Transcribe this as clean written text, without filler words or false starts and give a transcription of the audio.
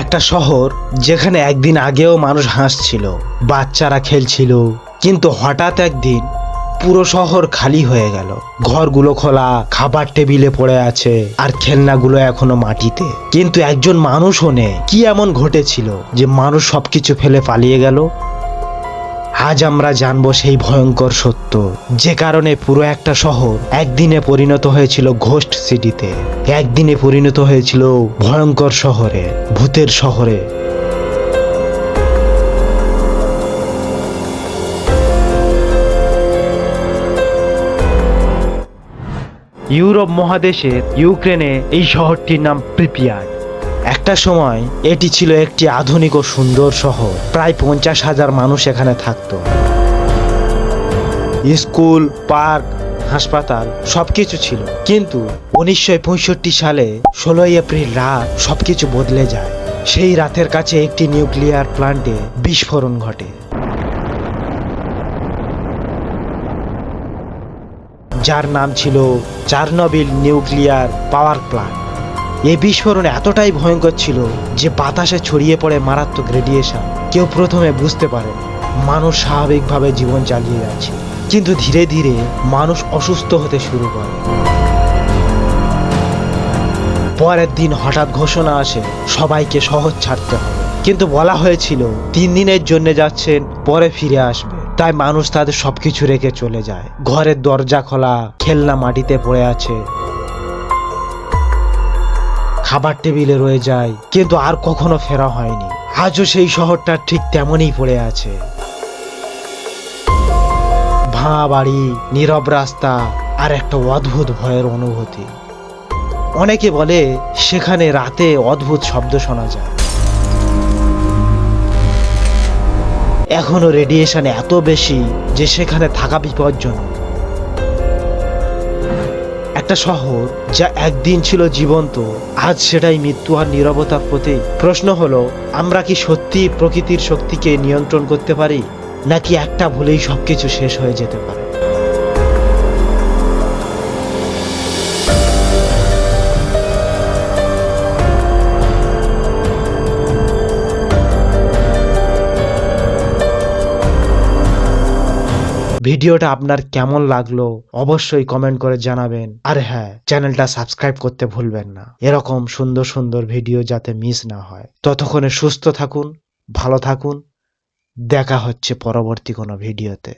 একটা শহর যেখানে একদিন আগেও মানুষ হাসছিল, বাচ্চারা খেলছিল, কিন্তু হঠাৎ একদিন পুরো শহর খালি হয়ে গেল। ঘরগুলো খোলা, খাবার টেবিলে পড়ে আছে, আর খেলনাগুলো এখনো মাটিতে। কিন্তু একজন মানুষও নেই। কি এমন ঘটেছিল যে মানুষ সবকিছু ফেলে পালিয়ে গেল? আজ আমরা জানবো সেই ভয়ঙ্কর সত্য, যে কারণে পুরো একটা শহর একদিনে পরিণত হয়েছিল ঘোস্ট সিটিতে, একদিনে পরিণত হয়েছিল ভয়ঙ্কর শহরে, ভূতের শহরে। ইউরোপ মহাদেশের ইউক্রেনে এই শহরটির নাম প্রিপিয়াট। একটা সময় এটি ছিল একটি আধুনিক ও সুন্দর শহর। প্রায় 50,000 মানুষ এখানে থাকতো। স্কুল, পার্ক, হাসপাতাল সবকিছু ছিল। কিন্তু 1965 সালে 16 এপ্রিল রাত সবকিছু বদলে যায়। সেই রাতের কাছে একটি নিউক্লিয়ার প্ল্যান্টে বিস্ফোরণ ঘটে, যার নাম ছিল চার্নোবিল নিউক্লিয়ার পাওয়ার প্ল্যান্ট। এই বিস্ফোরণ এতটাই ভয়ঙ্কর ছিল যে বাতাসে ছড়িয়ে পড়ে মারাত্মক রেডিয়েশন। কেউ প্রথমে বুঝতে পারে মানুষ স্বাভাবিকভাবে জীবন চালিয়ে যাচ্ছে, কিন্তু ধীরে ধীরে মানুষ অসুস্থ হতে শুরু করে। পরের দিন হঠাৎ ঘোষণা আসে সবাইকে শহর ছাড়তে হবে, কিন্তু বলা হয়েছিল 3 দিনের জন্য যাচ্ছেন, পরে ফিরে আসবে। তাই মানুষ তাদের সবকিছু রেখে চলে যায়। ঘরের দরজা খোলা, খেলনা মাটিতে পড়ে আছে, খাবার টেবিলে রয়ে যায়, কিন্তু আর কখনো ফেরা হয়নি। আজও সেই শহরটা ঠিক তেমনই পড়ে আছে। ভাঙা বাড়ি, নীরব রাস্তা, আর একটা অদ্ভুত ভয়ের অনুভূতি। অনেকে বলে সেখানে রাতে অদ্ভুত শব্দ শোনা যায়। এখনো রেডিয়েশন এত বেশি যে সেখানে থাকা বিপজ্জনক। একটা শহর যা একদিন ছিল জীবন্ত, আজ সেটাই মৃত্যু আর নীরবতার প্রতীক। প্রশ্ন হলো, আমরা কি সত্যি প্রকৃতির শক্তিকে নিয়ন্ত্রণ করতে পারি, নাকি একটা ভুলেই সবকিছু শেষ হয়ে যেতে পারে? ভিডিওটা আপনার কেমন লাগলো অবশ্যই কমেন্ট করে জানাবেন। আর হ্যাঁ, চ্যানেলটা সাবস্ক্রাইব করতে ভুলবেন না, এরকম সুন্দর সুন্দর ভিডিও যাতে মিস না হয়। ততক্ষণে সুস্থ থাকুন, ভালো থাকুন। দেখা হচ্ছে পরবর্তী কোনো ভিডিওতে।